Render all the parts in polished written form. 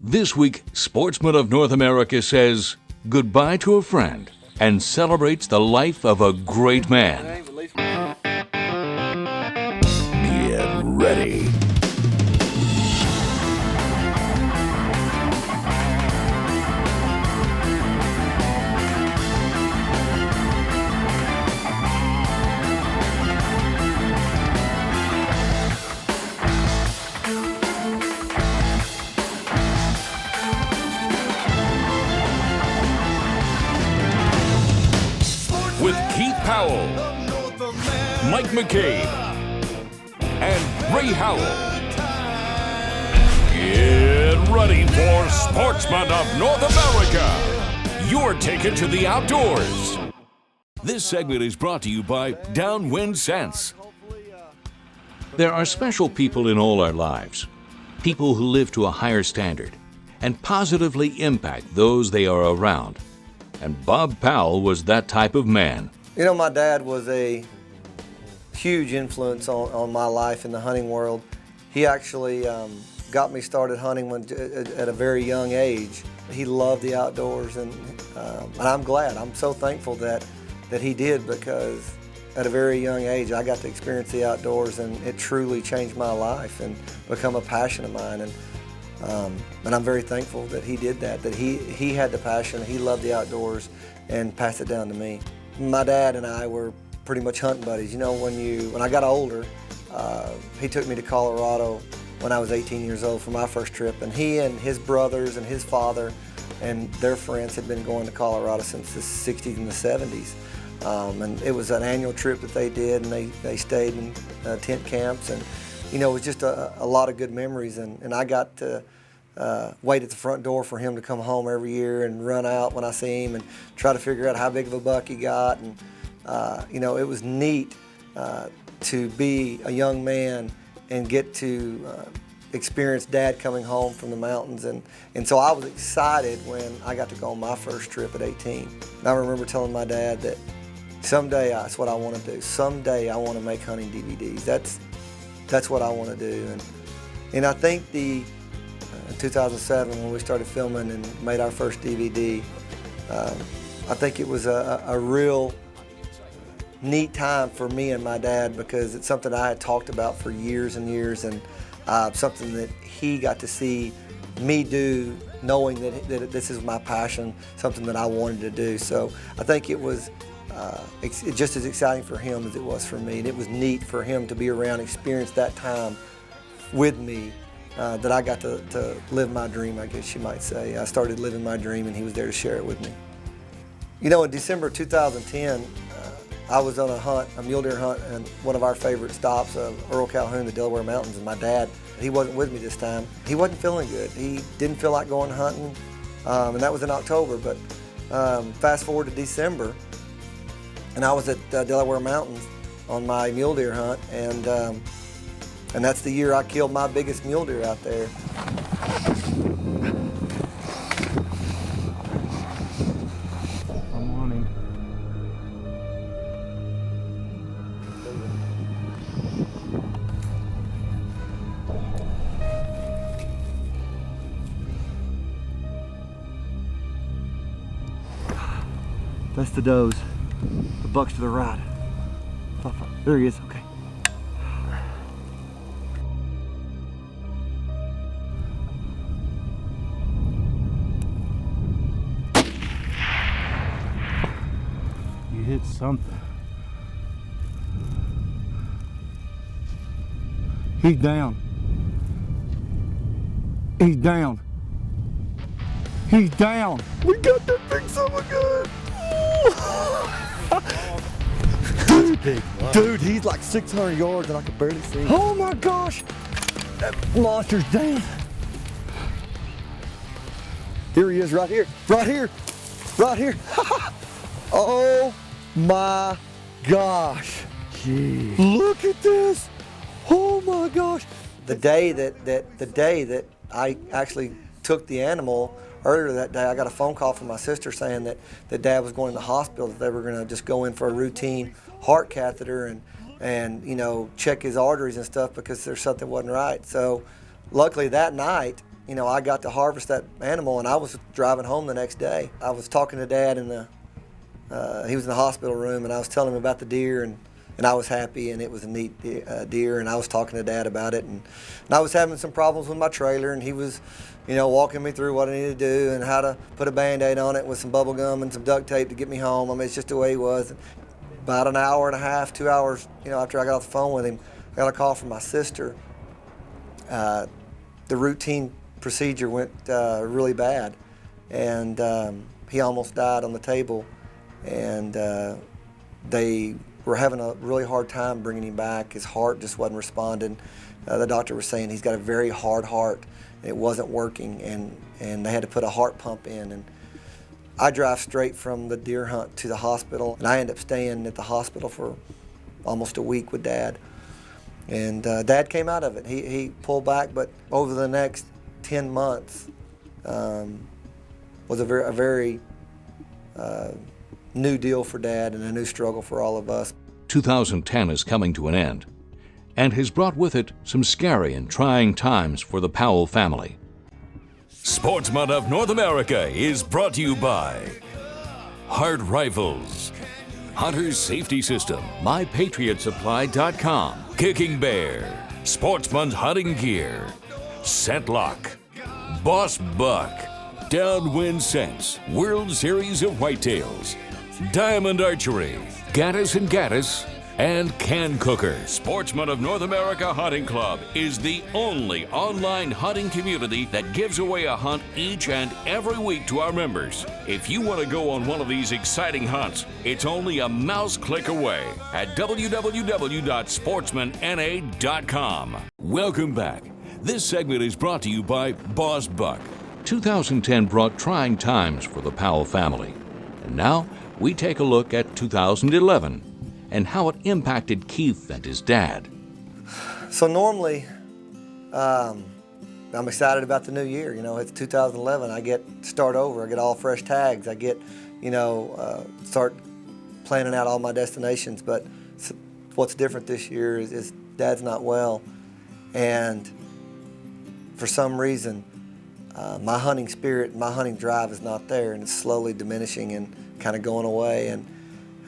This week, Sportsman of North America says goodbye to a friend and celebrates the life of a great man. Get ready. With Keith Powell, Mike McCabe, and Ray Howell. Get ready for Sportsman of North America. You're taken to the outdoors. This segment is brought to you by Downwind Sense. There are special people in all our lives. People who live to a higher standard and positively impact those they are around. And Bob Powell was that type of man. You know, my dad was a huge influence on my life in the hunting world. He actually got me started hunting at a very young age. He loved the outdoors, and I'm glad. I'm so thankful that he did, because at a very young age I got to experience the outdoors, and it truly changed my life and become a passion of mine. And I'm very thankful that he did that he had the passion, he loved the outdoors, and passed it down to me. My dad and I were pretty much hunting buddies. You know, when I got older, he took me to Colorado when I was 18 years old for my first trip, and he and his brothers and his father and their friends had been going to Colorado since the 60s and the 70s. And it was an annual trip that they did, and they stayed in tent camps, and you know, it was just a lot of good memories, and I got to wait at the front door for him to come home every year and run out when I see him and try to figure out how big of a buck he got. And you know, it was neat to be a young man and get to experience Dad coming home from the mountains, and so I was excited when I got to go on my first trip at 18. And I remember telling my dad that someday that's what I want to do. Someday I want to make hunting DVDs. That's what I want to do. And I think in 2007, when we started filming and made our first DVD, I think it was a real neat time for me and my dad, because it's something I had talked about for years and years, and something that he got to see me do, knowing that this is my passion, something that I wanted to do. So I think it was just as exciting for him as it was for me, and it was neat for him to be around, experience that time with me, that I got to live my dream, I guess you might say. I started living my dream, and he was there to share it with me. You know, in December 2010, I was on a mule deer hunt, and one of our favorite stops of Earl Calhoun, the Delaware Mountains, and my dad, he wasn't with me this time. He wasn't feeling good. He didn't feel like going hunting, and that was in October. But fast forward to December, and I was at Delaware Mountains on my mule deer hunt, and that's the year I killed my biggest mule deer out there. I'm on him. That's the does. The buck's to the right. There he is, okay. You hit something. He's down. He's down. He's down. We got that big son of a gun. Dude, he's like 600 yards and I could barely see him. Oh my gosh, that monster's down. Here he is, right here, right here, right here. Oh my gosh. Jeez. Look at this. Oh my gosh. The day that I actually took the animal, earlier that day, I got a phone call from my sister saying that Dad was going to the hospital, that they were going to just go in for a routine heart catheter and you know, check his arteries and stuff because there's something wasn't right. So luckily that night you know, I got to harvest that animal, and I was driving home the next day. I was talking to Dad in the, he was in the hospital room, and I was telling him about the deer, and I was happy, and it was a neat deer, and I was talking to Dad about it, and I was having some problems with my trailer, and he was, you know, walking me through what I needed to do and how to put a Band-Aid on it with some bubble gum and some duct tape to get me home. I mean, it's just the way he was. About an hour and a half, 2 hours, you know, after I got off the phone with him, I got a call from my sister. The routine procedure went really bad, and he almost died on the table, and they were having a really hard time bringing him back. His heart just wasn't responding. The doctor was saying he's got a very hard heart, and it wasn't working, and they had to put a heart pump in. And I drive straight from the deer hunt to the hospital, and I ended up staying at the hospital for almost a week with Dad. And Dad came out of it. He pulled back, but over the next 10 months was a very new deal for Dad and a new struggle for all of us. 2010 is coming to an end and has brought with it some scary and trying times for the Powell family. Sportsman of North America is brought to you by Hard Rifles, Hunter's Safety System, MyPatriotSupply.com, Kicking Bear, Sportsman's Hunting Gear, Scentlock, Boss Buck, Downwind Scents, World Series of Whitetails, Diamond Archery, Gaddis and Gaddis, and Can Cooker. Sportsman of North America Hunting Club is the only online hunting community that gives away a hunt each and every week to our members. If you want to go on one of these exciting hunts, it's only a mouse click away at www.sportsmanna.com. Welcome back. This segment is brought to you by Boss Buck. 2010 brought trying times for the Powell family. And now we take a look at 2011 and how it impacted Keith and his dad. So normally, I'm excited about the new year. You know, it's 2011. I get to start over. I get all fresh tags. I get, you know, start planning out all my destinations. But what's different this year is Dad's not well. And for some reason, my hunting spirit, my hunting drive is not there, and it's slowly diminishing and kind of going away. And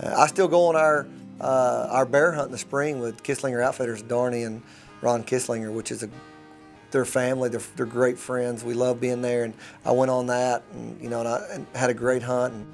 I still go on our bear hunt in the spring with Kisslinger Outfitters, Darnie and Ron Kisslinger, which is their family. They're great friends. We love being there, and I went on that, and you know, and had a great hunt. And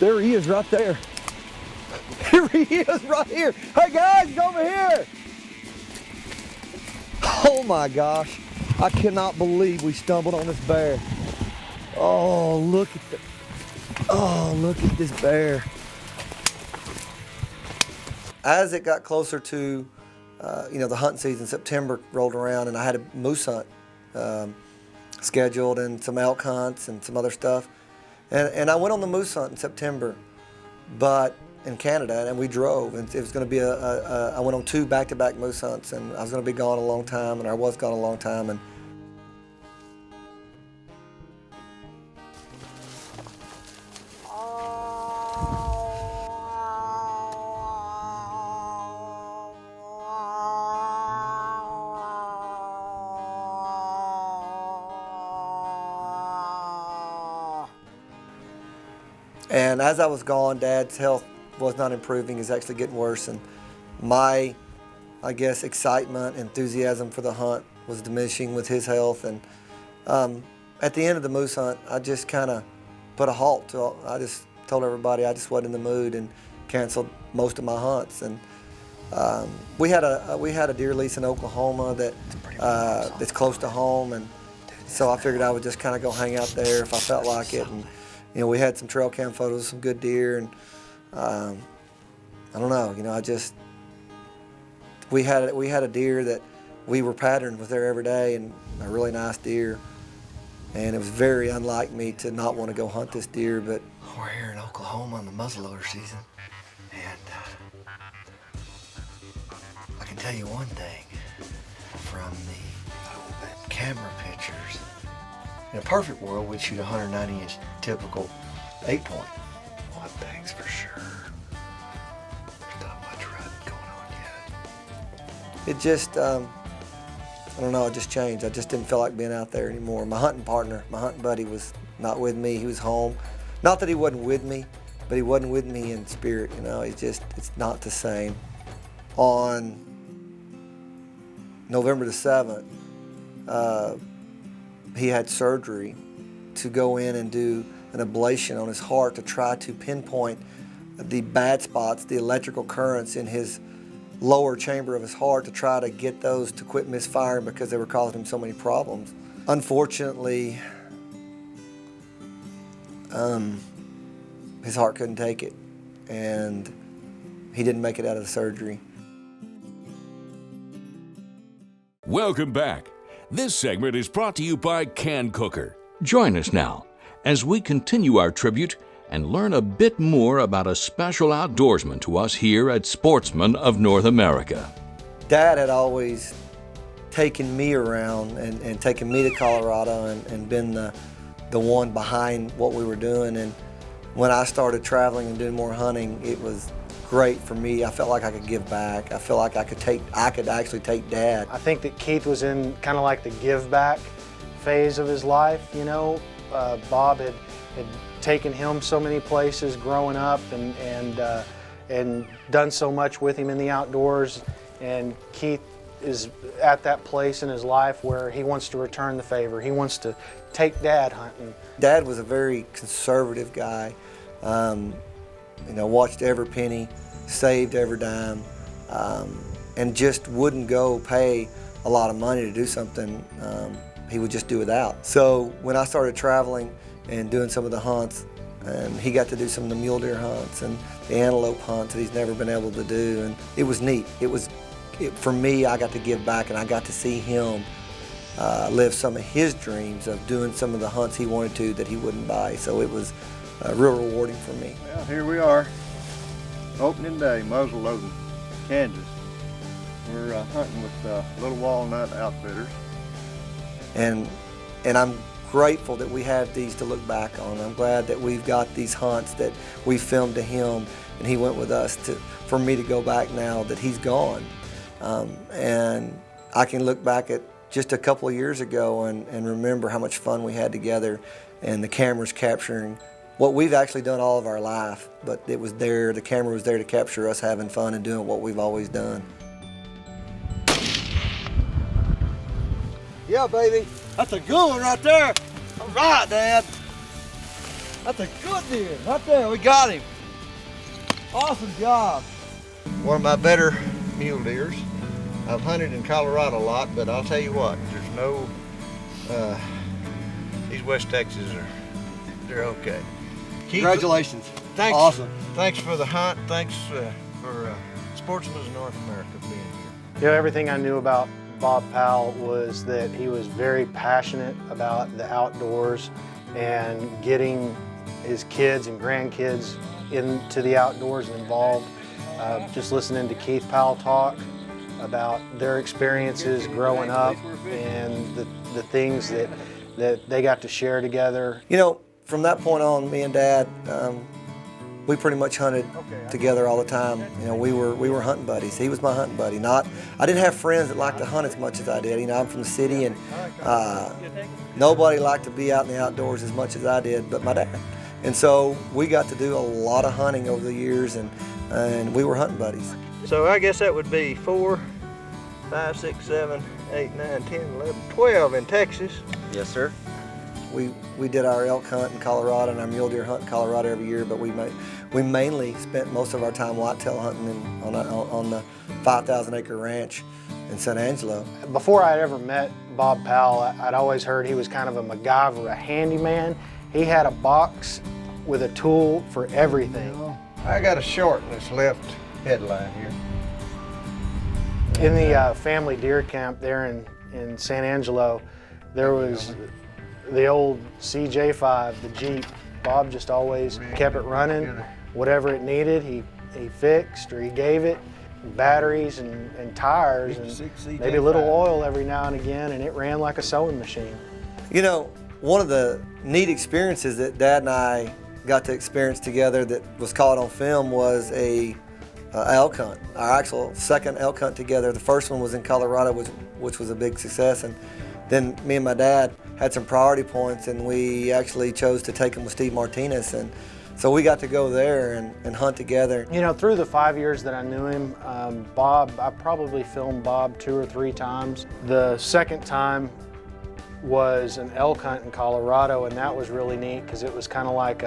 There he is right there. Here he is right here. Hey guys, he's over here. Oh my gosh. I cannot believe we stumbled on this bear. Oh, look at this bear. as it got closer to, you know, the hunting season, September rolled around, and I had a moose hunt scheduled and some elk hunts and some other stuff. And I went on the moose hunt in September, but in Canada, and we drove, and it was going to be I went on 2 back-to-back moose hunts, and I was going to be gone a long time, and I was gone a long time. And And as I was gone, Dad's health was not improving. He's actually getting worse. And my, I guess, excitement, enthusiasm for the hunt was diminishing with his health. And at the end of the moose hunt, I just kind of put a halt to I just told everybody I just wasn't in the mood and canceled most of my hunts. And We had a deer lease in Oklahoma that's close to home, and so I figured I would just kind of go hang out there if I felt like it. And we had some trail cam photos of some good deer, and I don't know, we had a deer that we were patterned with there every day, and a really nice deer. And it was very unlike me to not want to go hunt this deer, but we're here in Oklahoma in the muzzleloader season, and I can tell you one thing from the camera pictures. In a perfect world, we'd shoot a 190-inch typical 8-point. One thing's for sure, there's not much rutting going on yet. It just, I don't know, it just changed. I just didn't feel like being out there anymore. My hunting partner, my hunting buddy was not with me. He was home. Not that he wasn't with me, but he wasn't with me in spirit, it's not the same. On November the 7th, he had surgery to go in and do an ablation on his heart to try to pinpoint the bad spots, the electrical currents in his lower chamber of his heart, to try to get those to quit misfiring because they were causing him so many problems. Unfortunately, his heart couldn't take it, and he didn't make it out of the surgery. Welcome back. This segment is brought to you by Can Cooker. Join us now as we continue our tribute and learn a bit more about a special outdoorsman to us here at Sportsman of North America. Dad had always taken me around and taken me to Colorado and been the one behind what we were doing. And when I started traveling and doing more hunting, it was great for me. I felt like I could give back. I felt like I could actually take Dad. I think that Keith was in kind of like the give back phase of his life. Bob had taken him so many places growing up and done so much with him in the outdoors, and Keith is at that place in his life where he wants to return the favor. He wants to take Dad hunting. Dad was a very conservative guy. Watched every penny, saved every dime, and just wouldn't go pay a lot of money to do something. He would just do without. So when I started traveling and doing some of the hunts, and he got to do some of the mule deer hunts and the antelope hunts that he's never been able to do, and it was neat. For me, I got to give back, and I got to see him live some of his dreams of doing some of the hunts he wanted to that he wouldn't buy. So it was real rewarding for me. Well, here we are, opening day, muzzle loading, Kansas. We're hunting with Little Walnut Outfitters. And I'm grateful that we have these to look back on. I'm glad that we've got these hunts that we filmed to him, and he went with us for me to go back now that he's gone. And I can look back at just a couple of years ago and remember how much fun we had together, and the cameras capturing what we've actually done all of our life, but it was there, the camera was there to capture us having fun and doing what we've always done. Yeah, baby. That's a good one right there. All right, Dad. That's a good deer. Right there, we got him. Awesome job. One of my better mule deers. I've hunted in Colorado a lot, but I'll tell you what, there's no, these West Texas they're okay. Congratulations. Thanks. Awesome. Thanks for the hunt. Thanks for Sportsman of North America being here. Everything I knew about Bob Powell was that he was very passionate about the outdoors and getting his kids and grandkids into the outdoors and involved. Just listening to Keith Powell talk about their experiences growing up and the things that they got to share together. From that point on, me and Dad, we pretty much hunted together all the time. We were hunting buddies. He was my hunting buddy. I didn't have friends that liked to hunt as much as I did. I'm from the city, and nobody liked to be out in the outdoors as much as I did, but my dad. And so we got to do a lot of hunting over the years, and we were hunting buddies. So I guess that would be 4, 5, 6, 7, 8, 9, 10, 11, 12 in Texas. Yes, sir. We did our elk hunt in Colorado and our mule deer hunt in Colorado every year, but we mainly spent most of our time whitetail hunting on the 5,000 acre ranch in San Angelo. Before I'd ever met Bob Powell, I'd always heard he was kind of a MacGyver, a handyman. He had a box with a tool for everything. I got to shorten this left headline here. In the family deer camp there in San Angelo, there was the old CJ5, the Jeep. Bob just always kept it running. Whatever it needed, he fixed, or he gave it batteries and tires and maybe a little oil every now and again, and it ran like a sewing machine. You know, one of the neat experiences that Dad and I got to experience together that was caught on film was a elk hunt. Our actual second elk hunt together. The first one was in Colorado, which was a big success, and then me and my dad had some priority points, and we actually chose to take them with Steve Martinez, and so we got to go there and hunt together. You know, through the 5 years that I knew him, Bob, I probably filmed Bob 2 or 3 times. The second time was an elk hunt in Colorado, and that was really neat because it was kind of like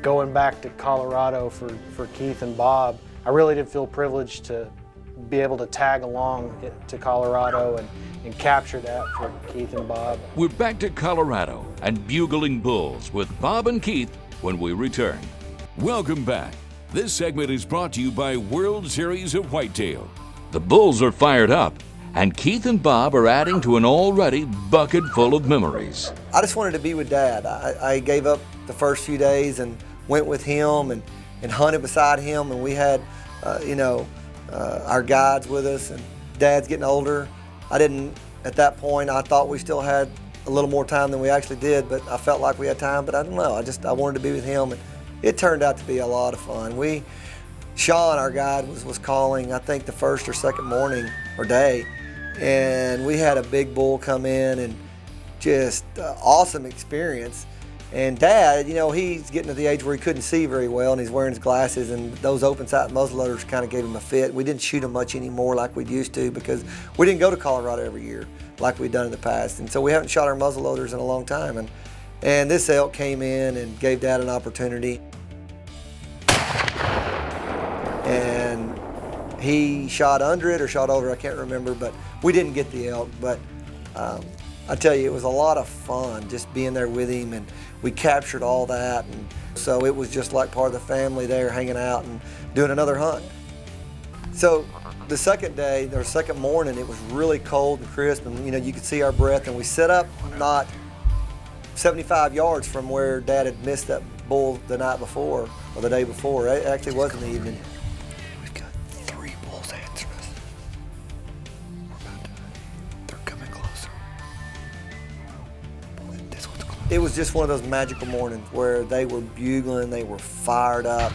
going back to Colorado for Keith and Bob. I really did feel privileged to be able to tag along to Colorado and capture that for Keith and Bob. We're back to Colorado and bugling bulls with Bob and Keith when we return. Welcome back. This segment is brought to you by World Series of Whitetail. The bulls are fired up, and Keith and Bob are adding to an already bucket full of memories. I just wanted to be with Dad. I gave up the first few days and went with him and hunted beside him, and we had our guides with us, and Dad's getting older. At that point, I thought we still had a little more time than we actually did, but I felt like we had time, but I don't know. I wanted to be with him, and it turned out to be a lot of fun. Sean, our guide, was calling, I think the first or second morning or day, and we had a big bull come in, and just awesome experience. And Dad, he's getting to the age where he couldn't see very well, and he's wearing his glasses, and those open sight muzzleloaders kind of gave him a fit. We didn't shoot him much anymore like we used to because we didn't go to Colorado every year like we'd done in the past, and so we haven't shot our muzzleloaders in a long time. And this elk came in and gave Dad an opportunity, and he shot under it or shot over, I can't remember, but we didn't get the elk. But I tell you, it was a lot of fun just being there with him, and we captured all that, and so it was just like part of the family there hanging out and doing another hunt. So the second day, or second morning, it was really cold and crisp, and you could see our breath, and we set up not 75 yards from where Dad had missed that bull the night before or the day before. It actually was in the evening. We've got 3 bulls answering us. They're coming closer. This one's close. It was just one of those magical mornings where they were bugling, they were fired up.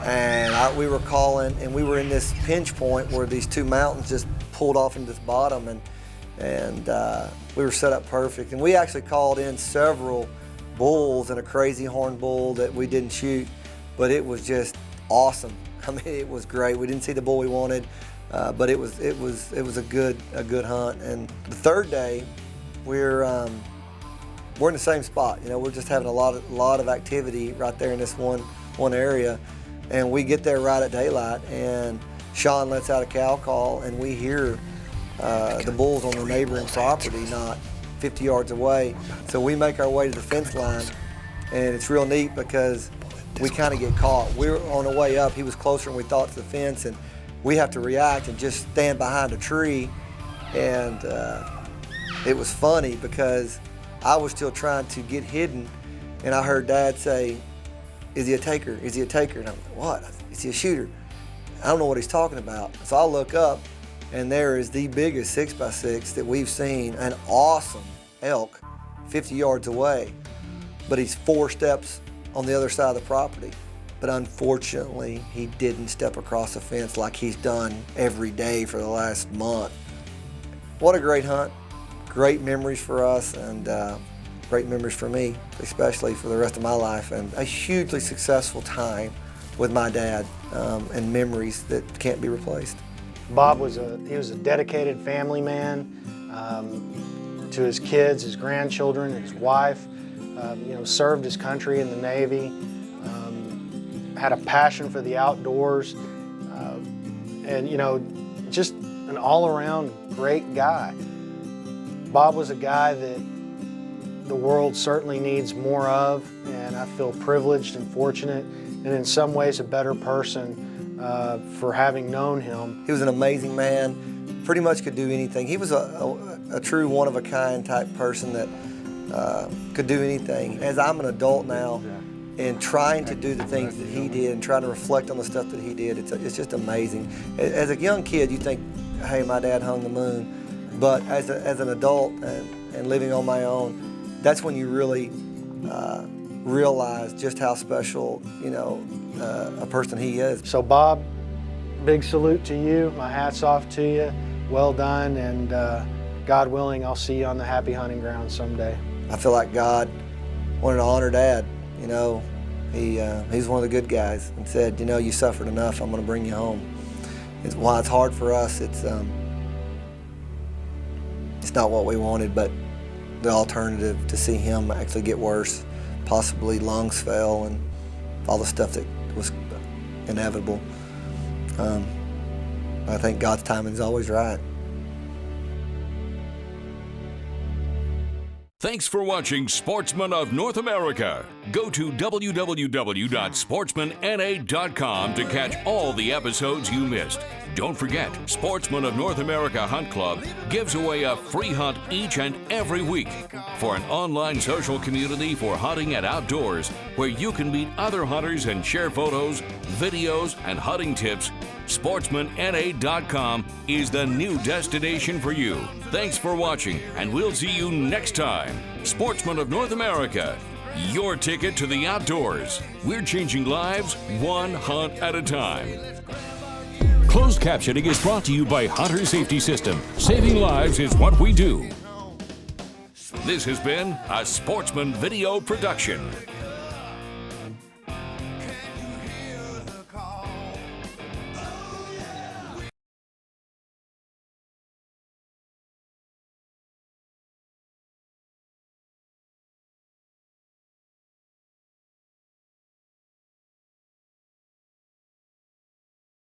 And we were calling, and we were in this pinch point where these 2 mountains just pulled off into this bottom, and we were set up perfect. And we actually called in several bulls and a crazy horn bull that we didn't shoot, but it was just awesome. I mean, it was great. We didn't see the bull we wanted, but it was a good hunt. And the third day, we're in the same spot. We're just having a lot of activity right there in this one area. And we get there right at daylight, and Sean lets out a cow call, and we hear the bulls on the neighboring property not 50 yards away. So we make our way to the fence line, and it's real neat because we kind of get caught. We're on the way up. He was closer than we thought to the fence, and we have to react and just stand behind a tree. And it was funny because I was still trying to get hidden, and I heard Dad say, "Is he a taker? Is he a taker?" And I'm like, "What? Is he a shooter?" I don't know what he's talking about. So I look up, and there is the biggest 6x6 that we've seen, an awesome elk 50 yards away, but he's 4 steps on the other side of the property. But unfortunately, he didn't step across the fence like he's done every day for the last month. What a great hunt. Great memories for us, and great memories for me, especially for the rest of my life, and a hugely successful time with my dad, and memories that can't be replaced. Bob was a dedicated family man to his kids, his grandchildren, his wife. served his country in the Navy, had a passion for the outdoors, and just an all-around great guy. Bob was a guy that the world certainly needs more of, and I feel privileged and fortunate, and in some ways a better person for having known him. He was an amazing man, pretty much could do anything. He was a true one-of-a-kind type person that could do anything. As I'm an adult now, and trying to do the things that he did and trying to reflect on the stuff that he did, it's just amazing. As a young kid, you think, hey, my dad hung the moon. But as an adult and living on my own, that's when you really realize just how special, a person he is. So Bob, big salute to you. My hat's off to you. Well done, and God willing, I'll see you on the happy hunting ground someday. I feel like God wanted to honor Dad. He's one of the good guys and said, you suffered enough, I'm going to bring you home. While it's hard for us, it's not what we wanted, but the alternative to see him actually get worse, possibly lungs fail and all the stuff that was inevitable. I think God's timing is always right. Thanks for watching Sportsman of North America. Go to www.sportsmanna.com to catch all the episodes you missed. Don't forget, Sportsman of North America Hunt Club gives away a free hunt each and every week for an online social community for hunting and outdoors where you can meet other hunters and share photos, videos, and hunting tips. SportsmanNA.com is the new destination for you. Thanks for watching, and we'll see you next time. Sportsman of North America, your ticket to the outdoors. We're changing lives one hunt at a time. Closed captioning is brought to you by Hunter Safety System. Saving lives is what we do. This has been a Sportsman Video production.